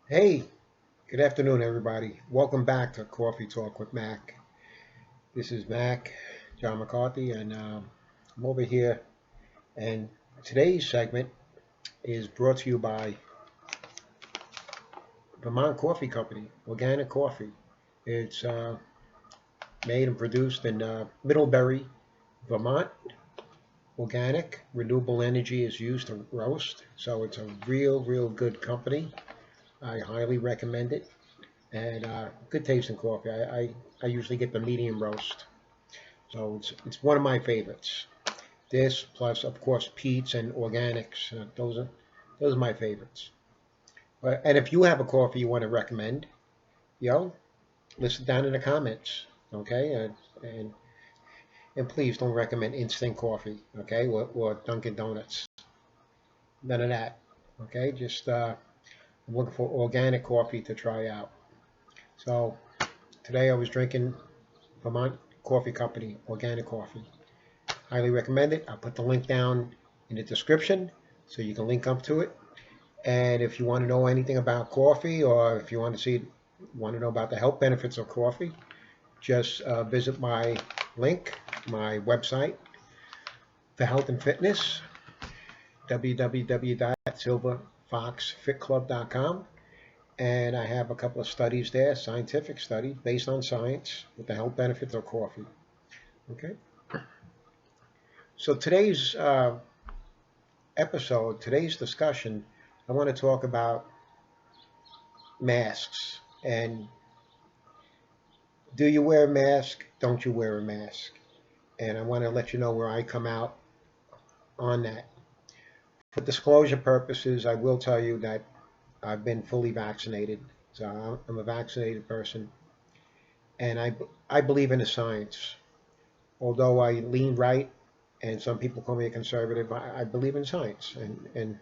Hey, good afternoon, everybody. Welcome back to Coffee Talk with Mac. This is Mac, John McCarthy, and I'm over here. And today's segment is brought to you by Vermont Coffee Company, organic coffee. It's made and produced in Middlebury, Vermont. Organic, renewable energy is used to roast, so it's a real good company. I highly recommend it, and good tasting coffee. I usually get the medium roast. So it's one of my favorites. This plus of course Pete's and organics. Those are my favorites. And if you have a coffee you want to recommend, yo, list it down in the comments. Okay, and please don't recommend instant coffee. Okay, or Dunkin' Donuts. None of that. Okay, just I'm looking for organic coffee to try out. So today I was drinking Vermont Coffee Company organic coffee. Highly recommend it. I'll put the link down in the description so you can link up to it. And if you want to know anything about coffee, or if you want to know about the health benefits of coffee, just visit my link, my website for health and fitness, www.silverfoxfitclub.com. And I have a couple of studies there, scientific studies based on science with the health benefits of coffee. Okay. So today's discussion, I want to talk about masks. And do you wear a mask? Don't you wear a mask? And I want to let you know where I come out on that. For disclosure purposes, I will tell you that I've been fully vaccinated. So I'm a vaccinated person. And I believe in the science. Although I lean right, and some people call me a conservative, I believe in science. And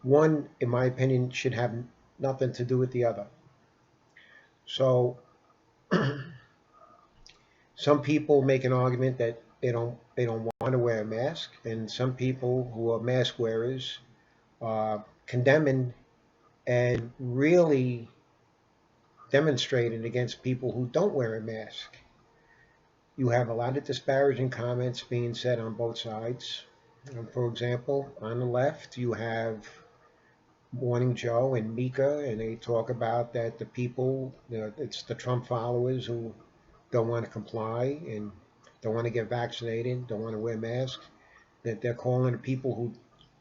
one, in my opinion, should have nothing to do with the other. So some people make an argument that they don't want to wear a mask, and some people who are mask wearers are condemning and really demonstrating against people who don't wear a mask. You have a lot of disparaging comments being said on both sides. For example, on the left, you have Morning Joe and Mika, and they talk about that the people, it's the Trump followers who don't want to comply and don't want to get vaccinated, don't want to wear masks, that they're calling the people who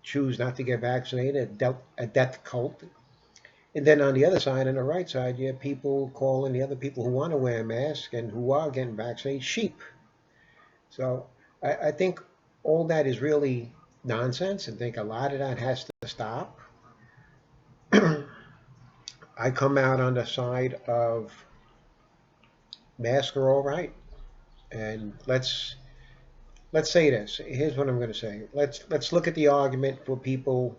choose not to get vaccinated a death cult. And then on the other side, on the right side, you have people calling the other people who want to wear a mask and who are getting vaccinated sheep. So I think all that is really nonsense, and think a lot of that has to stop. I come out on the side of masks are all right, and let's say this. Here's what I'm going to say. Let's look at the argument for people,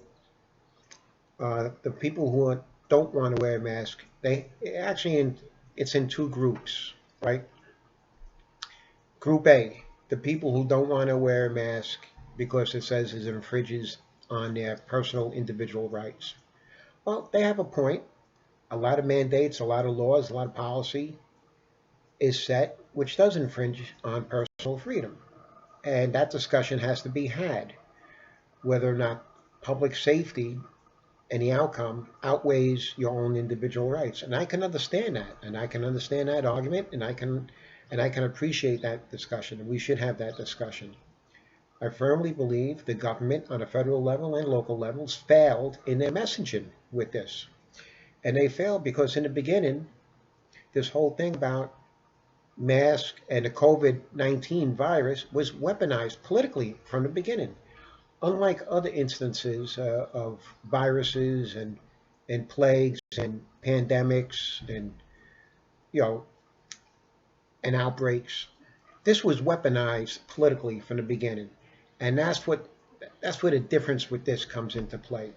the people who don't want to wear a mask. They actually it's in two groups, right? Group A, the people who don't want to wear a mask because it says it infringes on their personal individual rights. Well, they have a point. A lot of mandates, a lot of laws, a lot of policy is set which does infringe on personal freedom. And that discussion has to be had, whether or not public safety and the outcome outweighs your own individual rights. And I can understand that, and I can understand that argument, and I can appreciate that discussion, and we should have that discussion. I firmly believe the government on a federal level and local levels failed in their messaging with this. And they failed because in the beginning, this whole thing about mask and the COVID-19 virus was weaponized politically from the beginning. Unlike other instances of viruses and plagues and pandemics and you know and outbreaks, this was weaponized politically from the beginning, and that's where the difference with this comes into play.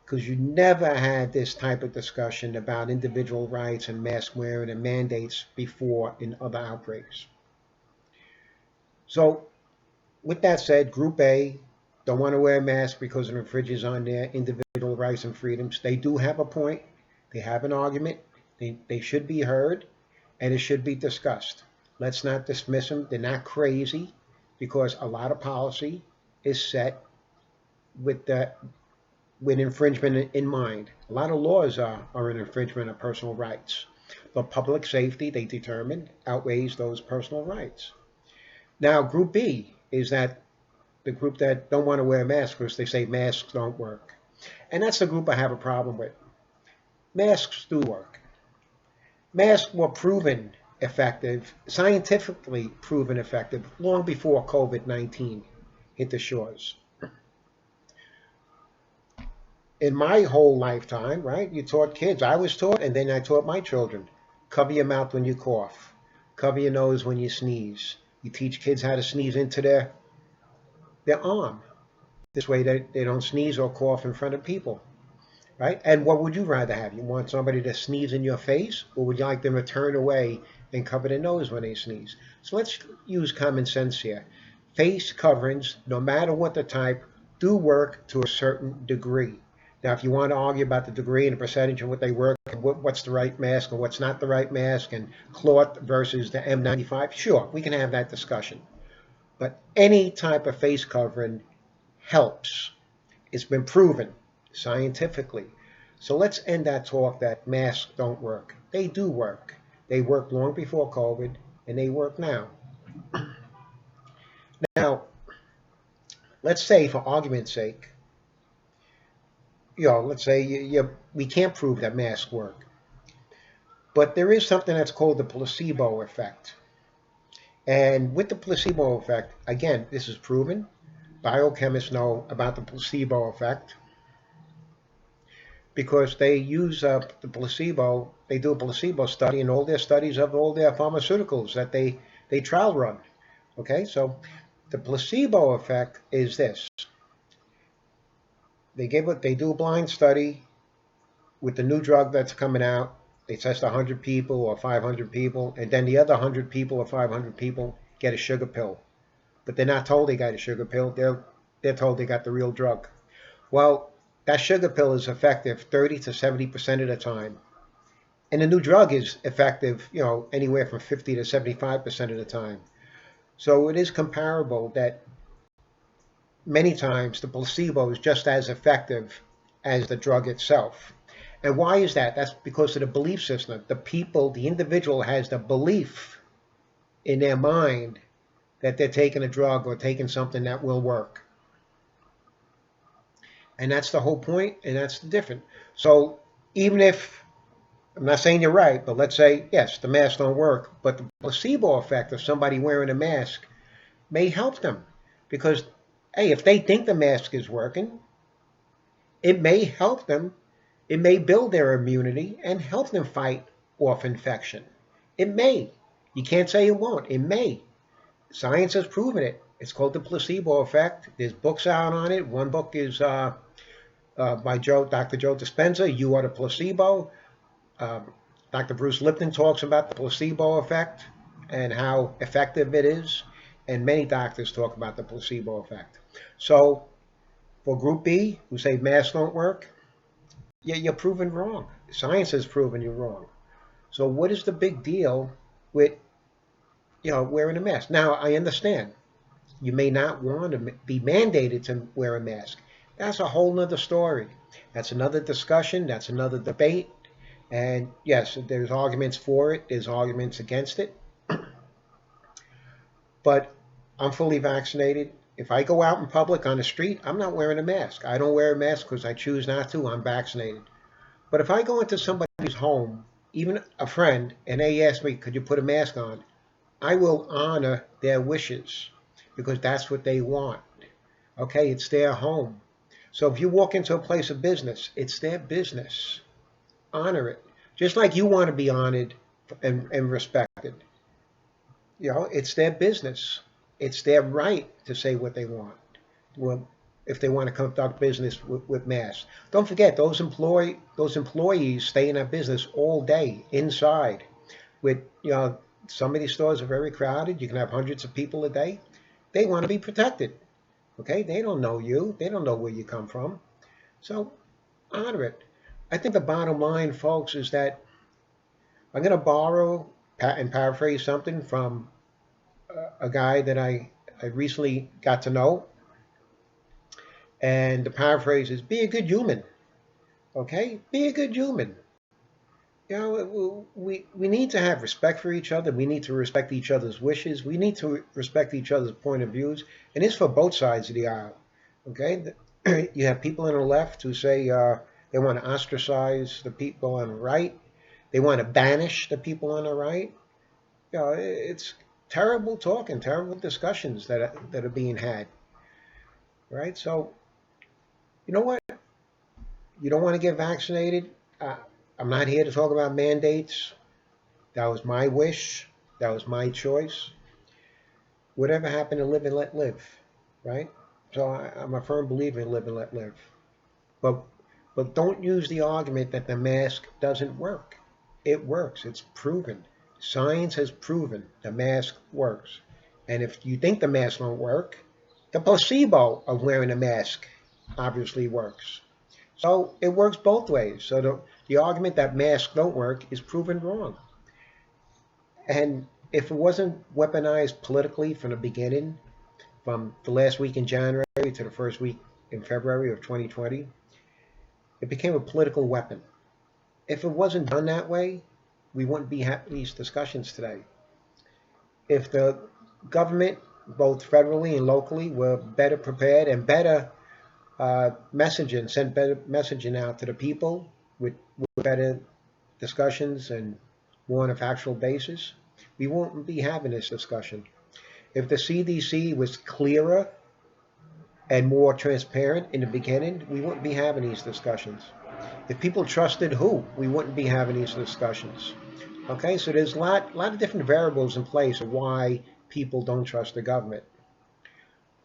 Because you never had this type of discussion about individual rights and mask wearing and mandates before in other outbreaks. So, with that said, Group A don't want to wear a mask because it infringes on their individual rights and freedoms. They do have a point. They have an argument. They should be heard, and it should be discussed. Let's not dismiss them. They're not crazy, because a lot of policy is set with the with infringement in mind. A lot of laws are an infringement of personal rights. But public safety, they determine, outweighs those personal rights. Now, Group B is that the group that don't want to wear masks because they say masks don't work. And that's the group I have a problem with. Masks do work. Masks were proven effective, scientifically proven effective, long before COVID-19 hit the shores. In my whole lifetime, right, you taught kids. I was taught, and then I taught my children. Cover your mouth when you cough. Cover your nose when you sneeze. You teach kids how to sneeze into their arm. This way they don't sneeze or cough in front of people, right? And what would you rather have? You want somebody to sneeze in your face, or would you like them to turn away and cover their nose when they sneeze? So let's use common sense here. Face coverings, no matter what the type, do work to a certain degree. Now, if you want to argue about the degree and the percentage of what they work, and what's the right mask and what's not the right mask, and cloth versus the N95, sure, we can have that discussion. But any type of face covering helps. It's been proven scientifically. So let's end that talk that masks don't work. They do work. They worked long before COVID, and they work now. Now, let's say, for argument's sake, let's say we can't prove that masks work. But there is something that's called the placebo effect. And with the placebo effect, again, this is proven. Biochemists know about the placebo effect because they use the placebo. They do a placebo study in all their studies of all their pharmaceuticals that they trial run. Okay, so the placebo effect is this. They do a blind study with the new drug that's coming out. They test 100 people or 500 people, and then the other 100 people or 500 people get a sugar pill. But they're not told they got a sugar pill. They're told they got the real drug. Well, that sugar pill is effective 30 to 70% of the time. And the new drug is effective, anywhere from 50 to 75% of the time. So it is comparable that many times the placebo is just as effective as the drug itself. And why is that? That's because of the belief system. The individual has the belief in their mind that they're taking a drug or taking something that will work. And that's the whole point, and that's the difference. So even if, I'm not saying you're right, but let's say, yes, the masks don't work, but the placebo effect of somebody wearing a mask may help them. Because, hey, if they think the mask is working, it may help them. It may build their immunity and help them fight off infection. It may. You can't say it won't. It may. Science has proven it. It's called the placebo effect. There's books out on it. One book is by Dr. Joe Dispenza, You Are the Placebo. Dr. Bruce Lipton talks about the placebo effect and how effective it is. And many doctors talk about the placebo effect. So for Group B, who say masks don't work, you're proven wrong. Science has proven you're wrong. So what is the big deal with wearing a mask? Now, I understand you may not want to be mandated to wear a mask. That's a whole nother story. That's another discussion. That's another debate. And yes, there's arguments for it. There's arguments against it. But I'm fully vaccinated. If I go out in public on the street, I'm not wearing a mask. I don't wear a mask because I choose not to. I'm vaccinated. But if I go into somebody's home, even a friend, and they ask me, could you put a mask on? I will honor their wishes because that's what they want. Okay, it's their home. So if you walk into a place of business, it's their business. Honor it. Just like you want to be honored and respected. It's their business. It's their right to say what they want. Well, if they want to conduct business with masks. Don't forget, those employees stay in that business all day inside. With some of these stores are very crowded. You can have hundreds of people a day. They want to be protected. Okay, they don't know you. They don't know where you come from. So honor it. I think the bottom line, folks, is that I'm going to borrow and paraphrase something from a guy that I recently got to know. And the paraphrase is be a good human. Okay? Be a good human. You know, we need to have respect for each other. We need to respect each other's wishes. We need to respect each other's point of views. And it's for both sides of the aisle. Okay? You have people on the left who say they want to ostracize the people on the right. They want to banish the people on the right. You know, it's terrible talk and terrible discussions that are being had. Right? So, you know what? You don't want to get vaccinated. Uh, I'm not here to talk about mandates. That was my wish. That was my choice. Whatever happened to live and let live, right? So I'm a firm believer in live and let live. But but don't use the argument that the mask doesn't work. It works. It's proven. Science has proven the mask works. And if you think the mask won't work, the placebo of wearing a mask obviously works. So it works both ways. So the argument that masks don't work is proven wrong. And if it wasn't weaponized politically from the beginning, from the last week in January to the first week in February of 2020, it became a political weapon. If it wasn't done that way, we wouldn't be having these discussions today. If the government, both federally and locally, were better prepared and better messaging, sent better messaging out to the people with better discussions and more on a factual basis, we won't be having this discussion. If the CDC was clearer and more transparent in the beginning, we wouldn't be having these discussions. If people trusted who, we wouldn't be having these discussions. Okay, so there's a lot of different variables in place of why people don't trust the government.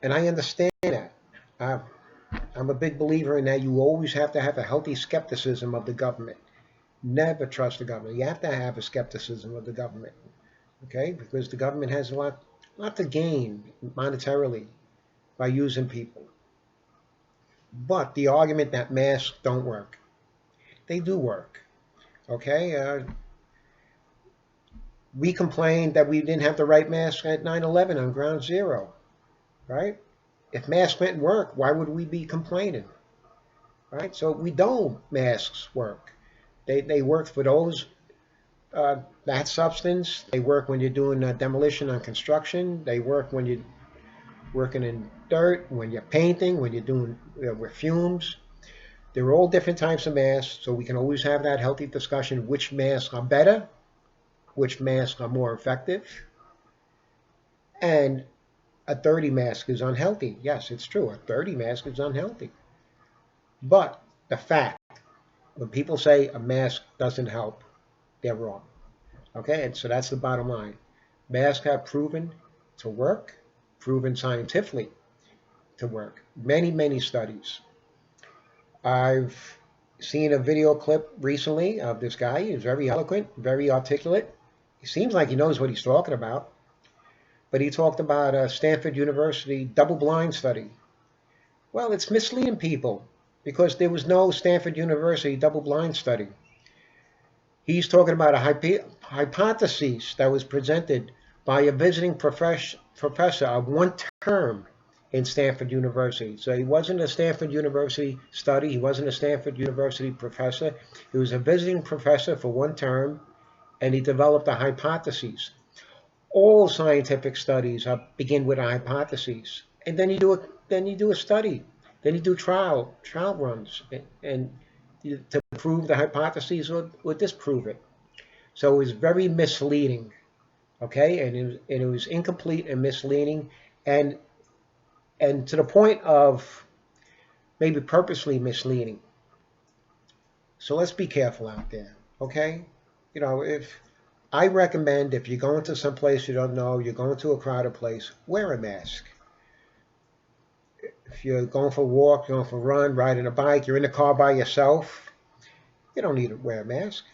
And I understand that. Uh, I'm a big believer in that you always have to have a healthy skepticism of the government. Never trust the government. You have to have a skepticism of the government, okay? Because the government has a lot to gain monetarily by using people. But the argument that masks don't work, they do work, okay? We complained that we didn't have the right mask at 9/11 on Ground Zero, right? If masks didn't work, why would we be complaining, right? So we know masks work. They work for those that substance. They work when you're doing demolition on construction. They work when you're working in dirt, when you're painting, when you're doing with fumes. There are all different types of masks, so we can always have that healthy discussion. Which masks are better? Which masks are more effective? And a 30 mask is unhealthy. Yes, it's true. A 30 mask is unhealthy. But the fact, when people say a mask doesn't help, they're wrong. Okay, and so that's the bottom line. Masks have proven to work, proven scientifically to work. Many, many studies. I've seen a video clip recently of this guy. He's very eloquent, very articulate. He seems like he knows what he's talking about. But he talked about a Stanford University double-blind study. Well, it's misleading people because there was no Stanford University double-blind study. He's talking about a hypothesis that was presented by a visiting professor of one term in Stanford University. So he wasn't a Stanford University study. He wasn't a Stanford University professor. He was a visiting professor for one term, and he developed a hypothesis. All scientific studies begin with a hypothesis, and then you do a study, then you do trial runs, and to prove the hypothesis or disprove it. So it was very misleading, okay, and it was incomplete and misleading, and and to the point of maybe purposely misleading. So let's be careful out there, okay? You know, if I recommend if you're going to some place you don't know, you're going to a crowded place, wear a mask. If you're going for a walk, you're going for a run, riding a bike, you're in the car by yourself, you don't need to wear a mask.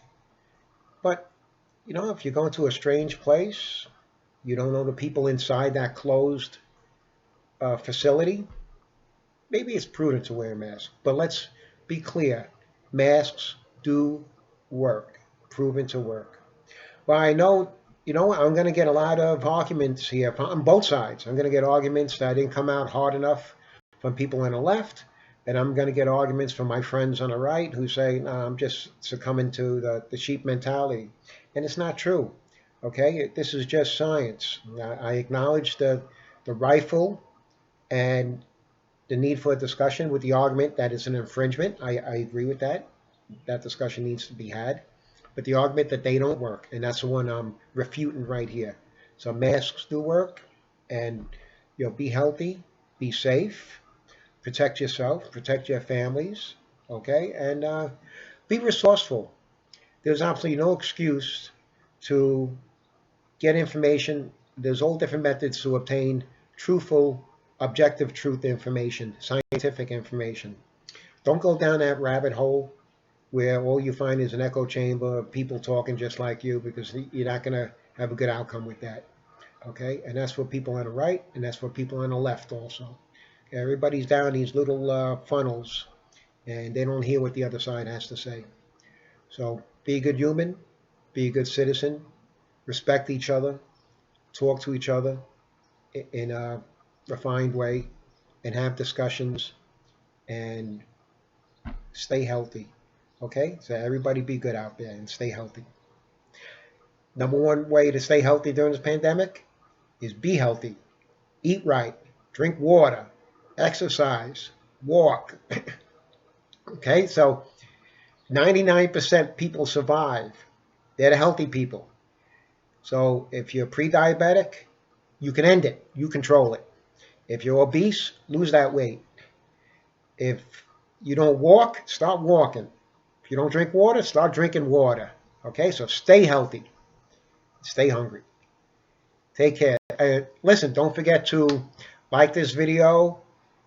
But, you know, if you're going to a strange place, you don't know the people inside that closed facility, maybe it's prudent to wear a mask. But let's be clear. masks do work, proven to work. Well, I know, I'm going to get a lot of arguments here on both sides. I'm going to get arguments that didn't come out hard enough from people on the left, and I'm going to get arguments from my friends on the right who say, no, I'm just succumbing to the sheep mentality. And it's not true. Okay, this is just science. I acknowledge the rifle and the need for a discussion with the argument that it's an infringement. I agree with that. That discussion needs to be had. But the argument that they don't work, and that's the one I'm refuting right here. So masks do work, and be healthy, be safe, protect yourself, protect your families, okay, and be resourceful. There's absolutely no excuse to get information. There's all different methods to obtain truthful, objective truth information, scientific information. Don't go down that rabbit hole where all you find is an echo chamber of people talking just like you, because you're not going to have a good outcome with that. Okay, and that's for people on the right, and that's for people on the left also. Everybody's down these little funnels, and they don't hear what the other side has to say. So be a good human, be a good citizen, respect each other, talk to each other in a refined way, and have discussions, and stay healthy. Okay, so everybody be good out there and stay healthy. Number one way to stay healthy during this pandemic is be healthy, eat right, drink water, exercise, walk. Okay, so 99% people survive. They're the healthy people. So if you're pre-diabetic, you can end it. You control it. If you're obese, lose that weight. If you don't walk, start walking. If you don't drink water, start drinking water. Okay, so stay healthy. Stay hungry. Take care. Listen, don't forget to like this video,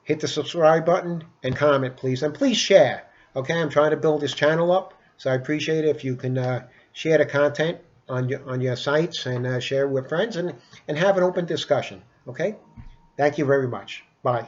hit the subscribe button, and comment, please. And please share. Okay, I'm trying to build this channel up, so I appreciate it if you can share the content on your sites, and share with friends, and have an open discussion. Okay, thank you very much. Bye.